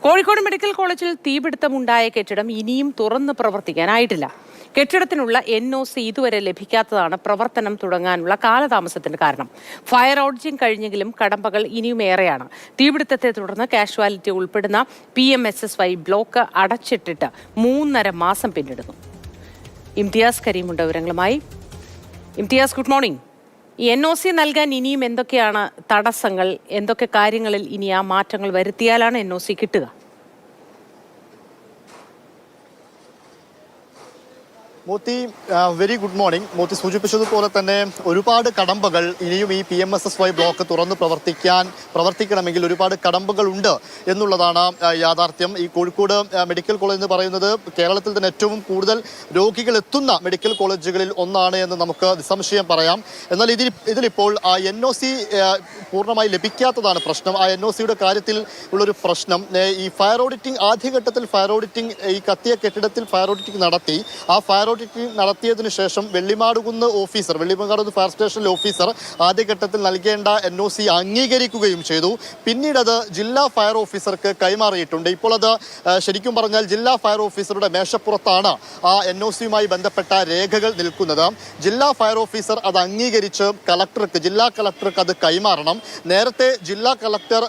Kozhikode medical കോളേജിൽ തീപിടുത്തമുണ്ടായ കെട്ടിടം ഇനിയും തുറന്ന് പ്രവർത്തിക്കാനായിട്ടില്ല. കെട്ടിടത്തിനുള്ള NOC ഇതുവരെ ലഭിക്കാത്തതാണ് പ്രവർത്തനം തുടങ്ങാനുള്ള കാലതാമസത്തിന് കാരണം. ഫയർ ഔട്ടിംഗ് കഴിഞ്ഞെങ്കിലും കടമ്പകൾ ഇനിയും ഏറെയാണ്. തീപിടുത്തത്തെ തുടർന്ന് കാഷ്വാലിറ്റി ഉൾപ്പെടുന്ന PMSSY ബ്ലോക്ക് അടച്ചിട്ടിട്ട് 3.5 മാസം പിന്നിടുന്നു. ഇംതിയാസ് കരീമുണ്ട് വിവരങ്ങളുമായി. Imtiaz, good morning. ഈ NOC നൽകാൻ ഇനിയും എന്തൊക്കെയാണ് തടസ്സങ്ങൾ? എന്തൊക്കെ കാര്യങ്ങളിൽ ഇനി ആ മാറ്റങ്ങൾ വരുത്തിയാലാണ് NOC കിട്ടുക? Moti, very good morning. Moti സൂചിപ്പിച്ചതുപോലെ തന്നെ ഒരുപാട് കടമ്പകൾ ഇനിയും ഈ PMSSY ബ്ലോക്ക് തുറന്ന് പ്രവർത്തിക്കണമെങ്കിൽ ഒരുപാട് കടമ്പകൾ ഉണ്ട് എന്നുള്ളതാണ് യാഥാർത്ഥ്യം. ഈ കോഴിക്കോട് മെഡിക്കൽ കോളേജ് എന്ന് പറയുന്നത് കേരളത്തിൽ തന്നെ ഏറ്റവും കൂടുതൽ രോഗികൾ എത്തുന്ന മെഡിക്കൽ കോളേജുകളിൽ ഒന്നാണ് എന്ന് നമുക്ക് നിസ്സംശയം പറയാം. എന്നാൽ ഇതിലിപ്പോൾ NOC പൂർണ്ണമായി ലഭിക്കാത്തതാണ് പ്രശ്നം. ആ NOCയുടെ കാര്യത്തിൽ ഉള്ളൊരു പ്രശ്നം, ഈ ഫയർ ഓഡിറ്റിംഗ് ആദ്യഘട്ടത്തിൽ ഫയർ ഓഡിറ്റിംഗ് ഈ കത്തിയ കെട്ടിടത്തിൽ ഫയർ ഓഡിറ്റിംഗ് നടത്തി. ആ ഫയർ ഓഡിറ്റിംഗ് നടത്തിയതിനു ശേഷം വെള്ളിമാടുകുന്ന് ഫയർ സ്റ്റേഷനിലെ ഓഫീസർ ആദ്യഘട്ടത്തിൽ നൽകേണ്ട NOC അംഗീകരിക്കുകയും ചെയ്തു. പിന്നീട് അത് ജില്ലാ ഫയർ ഓഫീസർക്ക് കൈമാറിയിട്ടുണ്ട്. ഇപ്പോൾ അത് ശരിക്കും പറഞ്ഞാൽ ജില്ലാ ഫയർ ഓഫീസറുടെ മേശപ്പുറത്താണ് ആ NOCയുമായി ബന്ധപ്പെട്ട രേഖകൾ നിൽക്കുന്നത്. ജില്ലാ ഫയർ ഓഫീസർ അത് അംഗീകരിച്ച് ജില്ലാ കളക്ടർക്ക് അത് കൈമാറണം. നേരത്തെ ജില്ലാ കളക്ടർ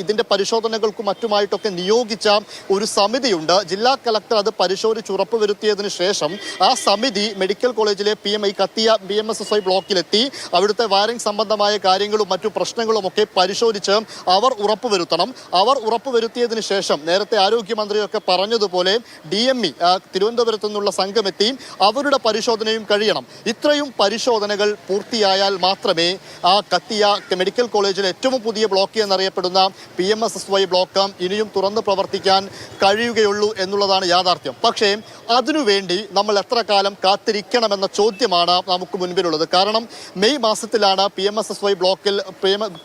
ഇതിന്റെ പരിശോധനകൾക്കും മറ്റുമായിട്ടൊക്കെ നിയോഗിച്ച ഒരു സമിതിയുണ്ട്. ജില്ലാ കളക്ടർ അത് പരിശോധിച്ച് ഉറപ്പുവരുത്തിയതിനു ശേഷം ആ സമിതി മെഡിക്കൽ കോളേജിലെ കത്തിയ PMSSY ബ്ലോക്കിലെത്തി അവിടുത്തെ വയറിംഗ് സംബന്ധമായ കാര്യങ്ങളും മറ്റു പ്രശ്നങ്ങളും ഒക്കെ പരിശോധിച്ച് അവർ ഉറപ്പുവരുത്തണം. അവർ ഉറപ്പുവരുത്തിയതിനു ശേഷം നേരത്തെ ആരോഗ്യമന്ത്രിയൊക്കെ പറഞ്ഞതുപോലെ DME തിരുവനന്തപുരത്തു നിന്നുള്ള സംഘമെത്തി അവരുടെ പരിശോധനയും കഴിയണം. ഇത്രയും പരിശോധനകൾ പൂർത്തിയായാൽ മാത്രമേ ആ കത്തിയ മെഡിക്കൽ കോളേജിലെ ഏറ്റവും പുതിയ ബ്ലോക്ക് എന്നറിയപ്പെടുന്ന PMSSY ബ്ലോക്ക് ഇനിയും തുറന്ന് പ്രവർത്തിക്കാൻ കഴിയുകയുള്ളൂ എന്നുള്ളതാണ് യാഥാർത്ഥ്യം. പക്ഷേ അതിനുവേണ്ടി നമ്മൾ എത്ര കാലം കാത്തിരിക്കണമെന്ന ചോദ്യമാണ് നമുക്ക് മുൻപിലുള്ളത്. കാരണം മെയ് മാസത്തിലാണ് PMSSY ബ്ലോക്കിൽ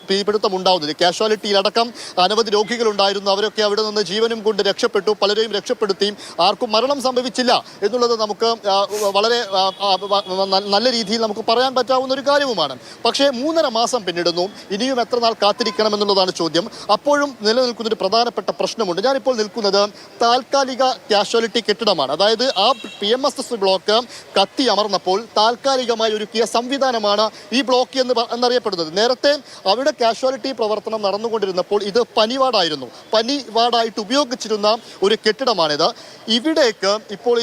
തീപിടുത്തം ഉണ്ടാവുന്നത്. കാഷ്വാലിറ്റിയിലടക്കം അനവധി രോഗികളുണ്ടായിരുന്നു. അവരൊക്കെ അവിടെ നിന്ന് ജീവനും കൊണ്ട് രക്ഷപ്പെട്ടു. പലരെയും രക്ഷപ്പെടുത്തി. ആർക്കും മരണം സംഭവിച്ചില്ല എന്നുള്ളത് നമുക്ക് വളരെ നല്ല രീതിയിൽ നമുക്ക് പറയാൻ പറ്റാവുന്ന ഒരു കാര്യവുമാണ്. പക്ഷേ 3.5 മാസം പിന്നിടുന്നു. ഇനിയും എത്ര നാൾ കാത്തിരിക്കണം എന്നുള്ളതാണ് ചോദ്യം. അപ്പോഴും നിലനിൽക്കുന്ന ഒരു പ്രധാനപ്പെട്ട പ്രശ്നമുണ്ട്. ഞാനിപ്പോൾ നിൽക്കുന്നത് താൽക്കാലിക കാഷ്വാലിറ്റി കെട്ടിടമാണ്. അതായത് ആ PMSSY ബ്ലോക്ക് കത്തി അമർന്നപ്പോൾ താൽക്കാലികമായി ഒരുക്കിയ സംവിധാനമാണ് ഈ ബ്ലോക്ക് എന്നറിയപ്പെടുന്നത്. നേരത്തെ അവിടെ കാഷ്വാലിറ്റി പ്രവർത്തനം നടന്നുകൊണ്ടിരുന്നപ്പോൾ ഇത് പനി വാർഡായിട്ട് ഉപയോഗിച്ചിരുന്ന ഒരു കെട്ടിടമാണിത്. ഇവിടേക്ക് ഇപ്പോൾ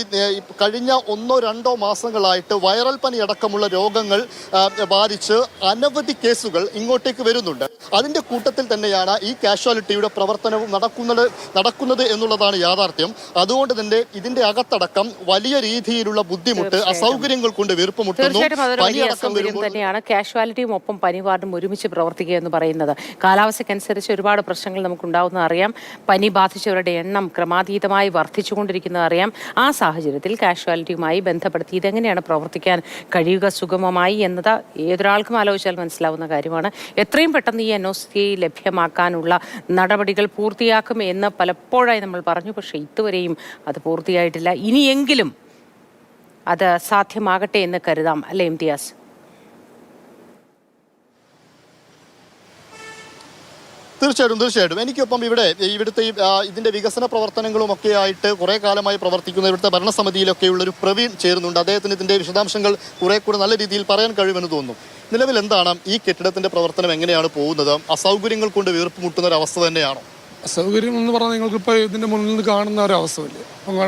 കഴിഞ്ഞ 1-2 മാസങ്ങളായിട്ട് വൈറൽ പനി അടക്കമുള്ള രോഗങ്ങൾ ബാധിച്ച് അനവധി കേസുകൾ ഇങ്ങോട്ടേക്ക് വരുന്നുണ്ട്. അതിന്റെ കൂട്ടത്തിൽ തന്നെയാണ് ഈ കാഷ്വാലിറ്റിയുടെ പ്രവർത്തനവും നടക്കുന്നത് എന്നുള്ളതാണ് യാഥാർത്ഥ്യം. അതുകൊണ്ട് തന്നെ ഇതിന്റെ അകത്തടക്കം വലിയ രീതിയിലുള്ള ബുദ്ധിമുട്ട്, അസൗകര്യങ്ങൾ കൊണ്ട് വീർപ്പുമുട്ടുന്നു. തന്നെയാണ് കാഷ്വാലിറ്റിയും ഒപ്പം പനി വാർഡും ഒരുമിച്ച് പ്രവർത്തിക്കുക എന്ന് പറയുന്നത്. കാലാവസ്ഥയ്ക്കനുസരിച്ച് ഒരുപാട് പ്രശ്നങ്ങൾ നമുക്കുണ്ടാവുന്ന അറിയാം. പനി ബാധിച്ചവരുടെ എണ്ണം ക്രമാതീതമായി വർദ്ധിച്ചുകൊണ്ടിരിക്കുന്നത് അറിയാം. ആ സാഹചര്യത്തിൽ കാഷ്വാലിറ്റിയുമായി ബന്ധപ്പെടുത്തി ഇതെങ്ങനെയാണ് പ്രവർത്തിക്കാൻ കഴിയുക സുഗമമായി എന്നത് ഏതൊരാൾക്കും ആലോചിച്ചാൽ മനസ്സിലാവുന്ന കാര്യമാണ്. എത്രയും പെട്ടെന്ന് ഈ NOC ലഭ്യമാക്കാനുള്ള നടപടികൾ പൂർത്തിയാക്കും എന്ന് പലപ്പോഴായി നമ്മൾ പറഞ്ഞു. പക്ഷേ ഇതുവരെയും അത് പൂർത്തിയായിട്ടില്ല. ഇനിയെങ്കിലും അത് സാധ്യമാകട്ടെ എന്ന് കരുതാം, അല്ലേ ഇംതിയാസ്? തീർച്ചയായിട്ടും എനിക്കൊപ്പം ഇവിടുത്തെ ഇതിന്റെ വികസന പ്രവർത്തനങ്ങളും ഒക്കെ ആയിട്ട് കുറെ കാലമായി പ്രവർത്തിക്കുന്ന ഇവിടുത്തെ ഭരണസമിതിയിലൊക്കെയുള്ള ഒരു പ്രവീൺ ചേരുന്നുണ്ട്. അദ്ദേഹത്തിന് ഇതിന്റെ വിശദാംശങ്ങൾ കുറെ കൂടെ നല്ല രീതിയിൽ പറയാൻ കഴിയുമെന്ന് തോന്നുന്നു. നിലവിൽ എന്താണ് ഈ കെട്ടിടത്തിന്റെ പ്രവർത്തനം, എങ്ങനെയാണ് പോകുന്നത്? അസൗകര്യങ്ങൾ കൊണ്ട് വീർപ്പുമുട്ടുന്ന ഒരു അവസ്ഥ തന്നെയാണോ? അസൗകര്യം എന്ന് പറഞ്ഞാൽ നിങ്ങൾക്കിപ്പോൾ ഇതിൻ്റെ മുന്നിൽ നിന്ന് കാണുന്ന ഒരു അവസ്ഥയില്ല.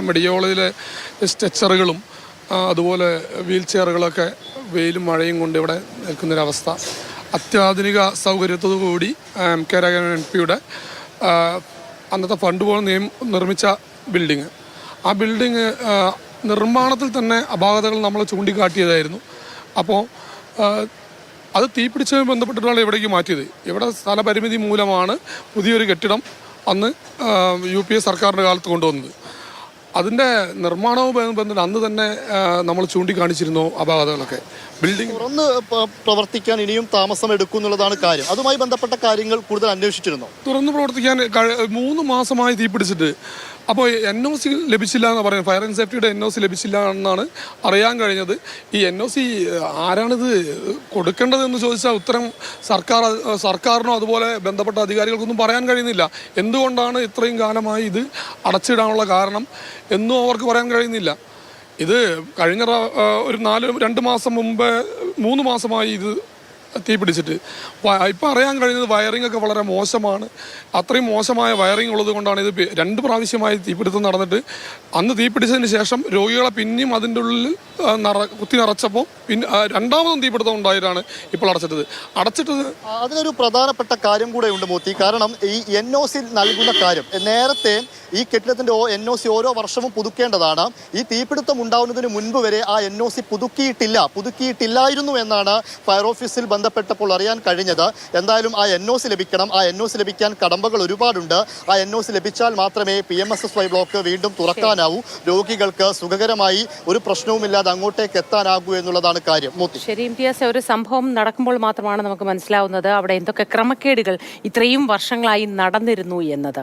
മെഡിക്കൽ കോളേജിലെ സ്ട്രെച്ചറുകളും അതുപോലെ വീൽ ചെയറുകളൊക്കെ വെയിലും മഴയും കൊണ്ട് ഇവിടെ നിൽക്കുന്നൊരവസ്ഥ. അത്യാധുനിക സൗകര്യത്തോടുകൂടി കെ രാഘവൻ MP അന്നത്തെ ഫണ്ട് പോലെ നിർമ്മിച്ച ബിൽഡിങ്, ആ ബിൽഡിങ് നിർമ്മാണത്തിൽ തന്നെ അപാകതകൾ നമ്മൾ ചൂണ്ടിക്കാട്ടിയതായിരുന്നു. അപ്പോൾ അത് തീപിടിച്ചതുമായി ബന്ധപ്പെട്ടിട്ടാണ് ഇവിടേക്ക് മാറ്റിയത്. ഇവിടെ സ്ഥലപരിമിതി മൂലമാണ് പുതിയൊരു കെട്ടിടം അന്ന് UPA സർക്കാരിൻ്റെ കാലത്ത് കൊണ്ടുവന്നത്. അതിൻ്റെ നിർമ്മാണവുമായി ബന്ധപ്പെട്ട് അന്ന് തന്നെ നമ്മൾ ചൂണ്ടിക്കാണിച്ചിരുന്നു അപാകതകളൊക്കെ. ബിൽഡിംഗ് തുറന്ന് പ്രവർത്തിക്കാൻ ഇനിയും താമസം എടുക്കും എന്നുള്ളതാണ് കാര്യം. അതുമായി ബന്ധപ്പെട്ട കാര്യങ്ങൾ കൂടുതൽ അന്വേഷിച്ചിരുന്നു. തുറന്ന് പ്രവർത്തിക്കാൻ 3 മാസമായി തീപിടിച്ചിട്ട് അപ്പോൾ NOC ലഭിച്ചില്ല എന്ന് പറയുന്നത്, ഫയർ ആൻഡ് സേഫ്റ്റിയുടെ NOC ലഭിച്ചില്ല എന്നാണ് അറിയാൻ കഴിഞ്ഞത്. ഈ NOC ആരാണിത് കൊടുക്കേണ്ടതെന്ന് ചോദിച്ചാൽ ഉത്തരം സർക്കാരിനോ അതുപോലെ ബന്ധപ്പെട്ട അധികാരികൾക്കൊന്നും പറയാൻ കഴിയുന്നില്ല. എന്തുകൊണ്ടാണ് ഇത്രയും കാലമായി ഇത് അടച്ചിടാനുള്ള കാരണം എന്നും അവർക്ക് പറയാൻ കഴിയുന്നില്ല. ഇത് കഴിഞ്ഞ ഒരു 2 മാസം മുമ്പ് 3 മാസമായി ഇത് തീ പിടിച്ചിട്ട്. ഇപ്പം അറിയാൻ കഴിയുന്നത് വയറിംഗ് ഒക്കെ വളരെ മോശമാണ്. അത്രയും മോശമായ വയറിംഗ് ഉള്ളത് കൊണ്ടാണ് ഇത് 2 പ്രാവശ്യമായി തീപിടുത്തം നടന്നിട്ട്. അന്ന് തീ പിടിച്ചതിന് ശേഷം രോഗികളെ പിന്നെയും അതിൻ്റെ ഉള്ളിൽ കുത്തി നിറച്ചപ്പോൾ പിന്നെ രണ്ടാമതും തീപിടുത്തം ഉണ്ടായിട്ടാണ് ഇപ്പോൾ അടച്ചിട്ടത്. അതിനൊരു പ്രധാനപ്പെട്ട കാര്യം കൂടെ ഉണ്ട് മോത്തി. കാരണം ഈ NOC നൽകുന്ന കാര്യം, നേരത്തെ ഈ കെട്ടിടത്തിന്റെ NOC ഓരോ വർഷവും പുതുക്കേണ്ടതാണ്. ഈ തീപിടുത്തം ഉണ്ടാവുന്നതിന് മുൻപ് വരെ ആ NOC പുതുക്കിയിട്ടില്ലായിരുന്നു എന്നാണ് ഫയർ ഓഫീസിൽ ബന്ധപ്പെട്ടപ്പോൾ അറിയാൻ കഴിഞ്ഞത്. എന്തായാലും ആ NOC ലഭിക്കണം. ആ NOC ലഭിക്കാൻ കടമ്പകൾ ഒരുപാടുണ്ട്. ആ NOC ലഭിച്ചാൽ മാത്രമേ PMSSY ബ്ലോക്ക് വീണ്ടും തുറക്കാനാവൂ, രോഗികൾക്ക് സുഖകരമായി ഒരു പ്രശ്നവുമില്ലാതെ അങ്ങോട്ടേക്ക് എത്താനാകൂ എന്നുള്ളതാണ് കാര്യം. ശരി ഇംതിയാസ്, ഒരു സംഭവം നടക്കുമ്പോൾ മാത്രമാണ് നമുക്ക് മനസ്സിലാവുന്നത് അവിടെ എന്തൊക്കെ ക്രമക്കേടുകൾ ഇത്രയും വർഷങ്ങളായി നടന്നിരുന്നു എന്നത്.